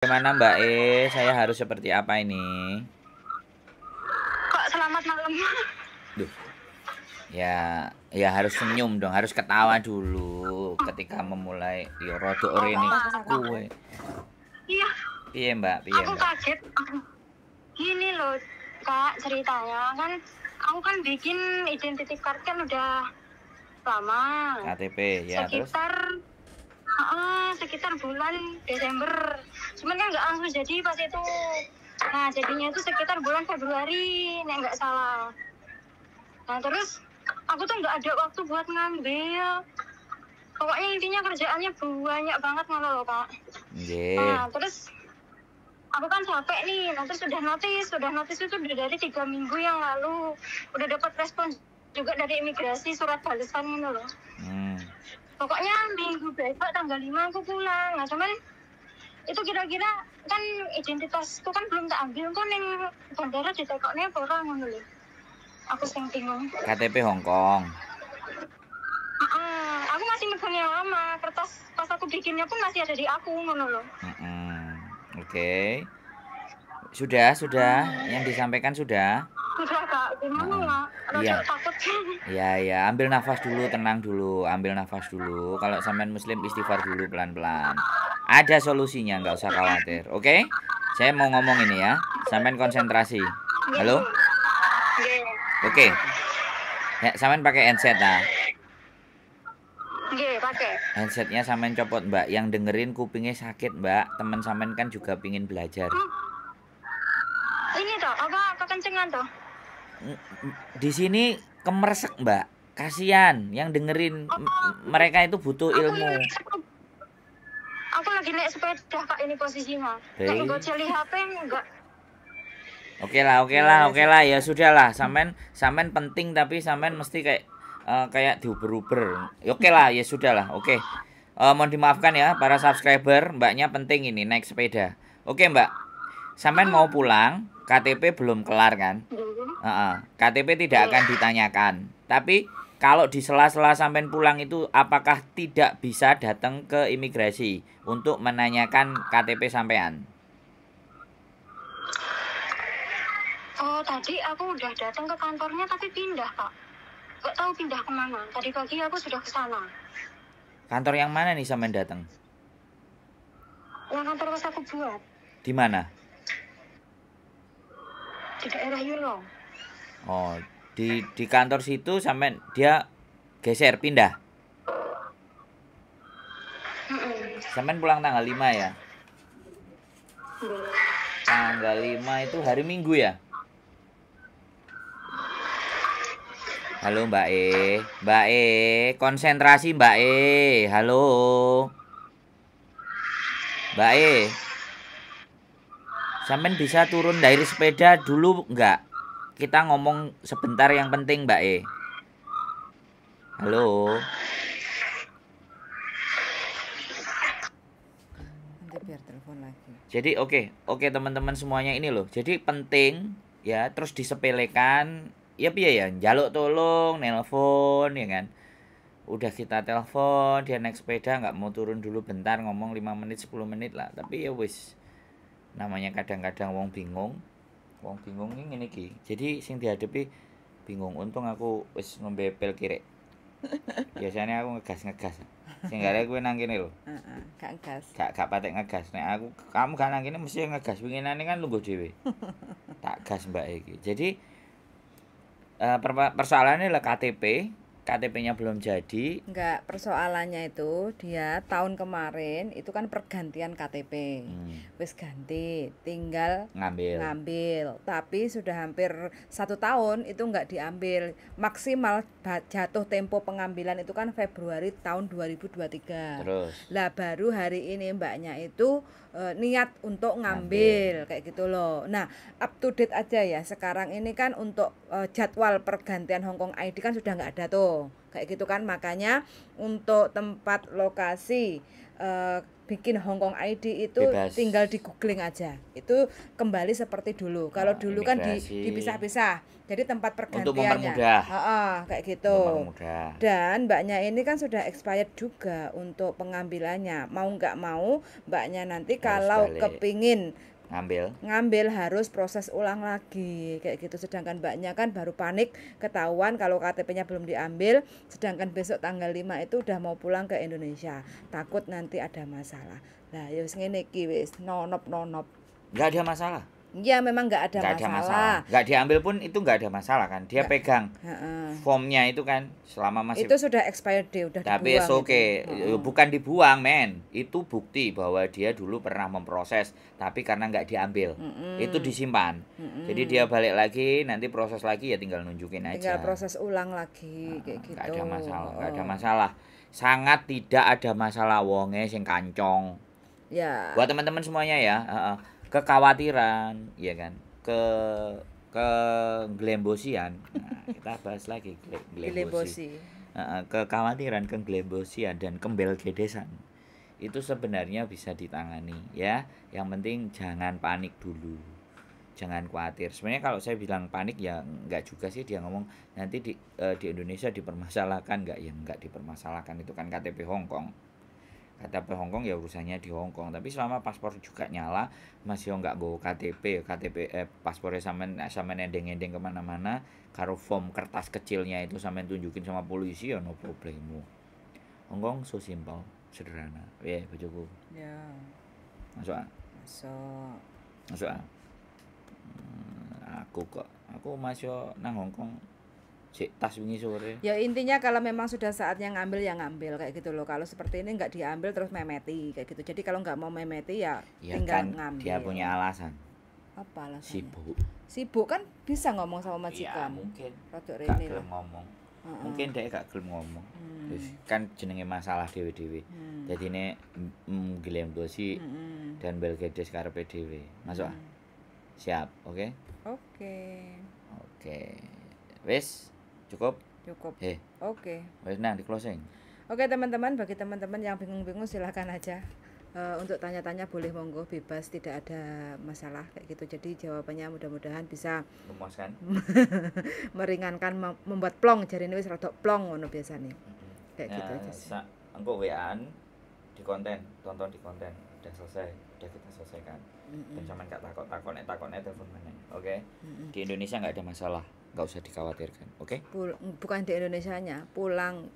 Bagaimana Mbak E? Saya harus seperti apa ini? Kok selamat malam? Duh, ya harus senyum dong, harus ketawa dulu ketika memulai yo rodok rene kuwe. Iya, Piye Mbak? Piye aku Mbak? kaget. Gini loh, Kak, ceritanya kan aku kan bikin identity card kan udah lama. KTP ya terus? Sekitar bulan Desember. Cuman kan nggak langsung jadi pas itu. Nah, jadinya itu sekitar bulan Februari, nek nggak salah. Nah, terus aku tuh nggak ada waktu buat ngambil. Pokoknya intinya kerjaannya banyak banget loh, Kak. Nggih. Nah, terus aku kan capek nih. Nah, terus sudah notis itu udah dari 3 minggu yang lalu. Udah dapat respon juga dari imigrasi, surat balasan gitu loh. Pokoknya minggu besok tanggal 5 aku pulang. Nah, cuman itu kira-kira kan identitasku kan belum tak ambil kok ning bandara ditekokne apa ora ngono lho. Aku sing bingung. KTP Hong Kong. Aku masih megang yang lama. Kertas pas aku bikinnya pun masih ada di aku ngono loh. Oke. Sudah, yang disampaikan sudah. Sudah, Kak. Gimana, Kak? Iya. Takut. Ya, ambil nafas dulu, tenang dulu, ambil nafas dulu. Kalau sampean muslim istighfar dulu pelan-pelan. Ada solusinya, nggak usah khawatir. Oke? Saya mau ngomong ini ya. Sampean konsentrasi. Halo? Oke. Ya, sampean pakai headset nah. Nggih, pakai. Headsetnya sampean copot, Mbak. Yang dengerin kupingnya sakit, Mbak. Teman sampean kan juga pingin belajar. Ini toh, apa kekencengan toh? Di sini kemeresek, Mbak. Kasihan yang dengerin, mereka itu butuh ilmu. Aku lagi naik sepeda, Kak, ini posisinya. Nek ngoceli HP enggak. Oke lah ya sudahlah. Sampean penting tapi sampean mesti kayak diuber-uber. Oke lah ya sudahlah. Oke. Mohon dimaafkan ya para subscriber, Mbaknya penting ini naik sepeda. Oke, Mbak. Sampean mau pulang, KTP belum kelar kan? KTP tidak akan ditanyakan. Tapi kalau di sela-sela sampean pulang itu apakah tidak bisa datang ke imigrasi untuk menanyakan KTP sampean? Oh, tadi aku udah datang ke kantornya tapi pindah, Kak. Gak tahu pindah kemana. Tadi pagi aku sudah ke sana. Kantor yang mana nih sampean datang? Yang kantor pas aku buat. Di mana? Di daerah Yulong. Oh, di kantor situ sampean dia geser pindah. Sampean pulang tanggal 5 ya? Tanggal 5 itu hari Minggu ya? Halo Mbak E, konsentrasi Mbak E. Halo. Mbak E. Sampean bisa turun dari sepeda dulu enggak? Kita ngomong sebentar yang penting Mbak E. Halo. Nanti biar telepon lagi. Jadi oke teman-teman semuanya ini loh. Jadi penting ya, terus disepelekan. Ya piye ya, njaluk tolong, nelpon ya kan. Udah kita telepon, dia naik sepeda nggak mau turun dulu bentar, ngomong 5 menit 10 menit lah. Tapi ya wis. Namanya kadang-kadang wong bingung ini ngene iki. Jadi sing dihadapi bingung. Untung aku wis ngombe pil kirek. Biasanya aku ngegas. Sing gare kowe nang kene lho. Gak ngegas. Gak patek ngegas. Nek kamu gak nang kene mesti ngegas. Winginane kan lungguh dhewe. Tak gas Mbak iki. Jadi persoalannya adalah KTP-nya belum jadi. Enggak, persoalannya itu dia tahun kemarin itu kan pergantian KTP. Wis ganti, tinggal ngambil. Tapi sudah hampir 1 tahun itu enggak diambil. Maksimal jatuh tempo pengambilan itu kan Februari tahun 2023. Terus. Lah baru hari ini mbaknya itu niat untuk ngambil kayak gitu loh. Nah, up to date aja ya. Sekarang ini kan untuk jadwal pergantian Hong Kong ID kan sudah nggak ada tuh. kayak gitu kan. Makanya untuk tempat lokasi bikin Hongkong ID itu bebas. tinggal di googling aja, itu kembali seperti dulu. Kalau dulu kan dipisah-pisah, jadi tempat pergantiannya untuk mempermudah. Kayak gitu. Dan mbaknya ini kan sudah expired juga untuk pengambilannya, mau nggak mau mbaknya nanti harus kalau balik. Kepingin ngambil harus proses ulang lagi kayak gitu. Sedangkan mbaknya kan baru panik ketahuan kalau KTP-nya belum diambil, sedangkan besok tanggal 5 itu udah mau pulang ke Indonesia, takut nanti ada masalah. Nah ya wis ngene iki wis nonop. Nggak ada masalah. Ya memang nggak ada masalah. Nggak diambil pun itu nggak ada masalah kan. Dia pegang formnya itu kan selama masih. Itu sudah expired deh, udah tapi dibuang. Tapi bukan dibuang men. Itu bukti bahwa dia dulu pernah memproses, tapi karena nggak diambil, itu disimpan. Jadi dia balik lagi, nanti proses lagi ya tinggal nunjukin aja. Tinggal proses ulang lagi kayak gitu. Nggak ada masalah, nggak ada masalah. Sangat tidak ada masalah wonge sing kancong. Ya. Buat teman-teman semuanya ya. Kekhawatiran ya kan gelembosian, nah, kita bahas lagi gelembosi. Kekhawatiran, kegelembosian dan kembelgedesan itu sebenarnya bisa ditangani ya. Yang penting jangan panik dulu, jangan khawatir. Sebenarnya kalau saya bilang panik ya enggak juga sih. Dia ngomong nanti di Indonesia dipermasalahkan, enggak dipermasalahkan, itu kan KTP Hongkong. KTP Hongkong ya urusannya di Hongkong, tapi selama paspor juga nyala, masih nggak bawa KTP paspornya sampean endeng-endeng kemana-mana, karo form kertas kecilnya itu sampean tunjukin sama polisi ya no problemu. Hongkong so simple, sederhana. Ya bojoku. Ya. Masuk. Aku masuk nang Hongkong tas wingi sore. Ya intinya kalau memang sudah saatnya ngambil ya ngambil kayak gitu loh. Kalau seperti ini nggak diambil terus memeti kayak gitu. Jadi kalau nggak mau memeti ya tinggal kan ngambil. Dia punya alasan. Apa alasannya? Sibuk kan bisa ngomong sama majikan. Ya mungkin. Gak gelem ngomong. Mungkin dia gak gelem ngomong. Kan jenenge masalah dhewe-dhewe. Jadi ini gelembosi dan belgedes karepe dhewe. Masuk. Siap, oke? Oke. Wis Cukup. Oke. Wis nang di closing. Oke teman-teman, bagi teman-teman yang bingung-bingung silahkan aja untuk tanya-tanya, boleh monggo, bebas, tidak ada masalah kayak gitu. Jadi jawabannya mudah-mudahan bisa memuaskan, meringankan, membuat plong. Jarine wis rada plong ngono biasane. Kayak gitu aja sih. Engko WA-an di konten, tonton di konten. Udah selesai, udah kita selesaikan. Dan cuman gak takut-takut, takutnya telepon mana. Oke? Di Indonesia nggak ada masalah. Nggak usah dikhawatirkan, oke? Bukan di Indonesianya, pulang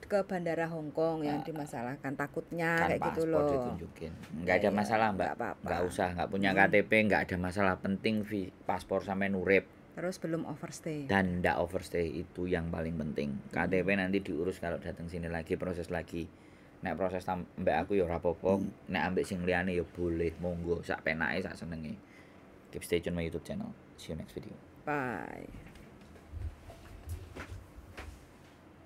ke bandara Hongkong yang dimasalahkan, takutnya kan kayak gitu loh. Ditunjukin, nggak ada masalah mbak, nggak usah, nggak punya KTP nggak ada masalah. Penting paspor sampai nurip. Terus belum overstay. Dan nggak overstay, itu yang paling penting. KTP nanti diurus kalau datang sini lagi, proses lagi. Nek proses mbak aku ya ora apa-apa, nek ambek sing liyane ya boleh, monggo, sak penake sak senenge. Keep stay tune my YouTube channel. See you next video. Bye.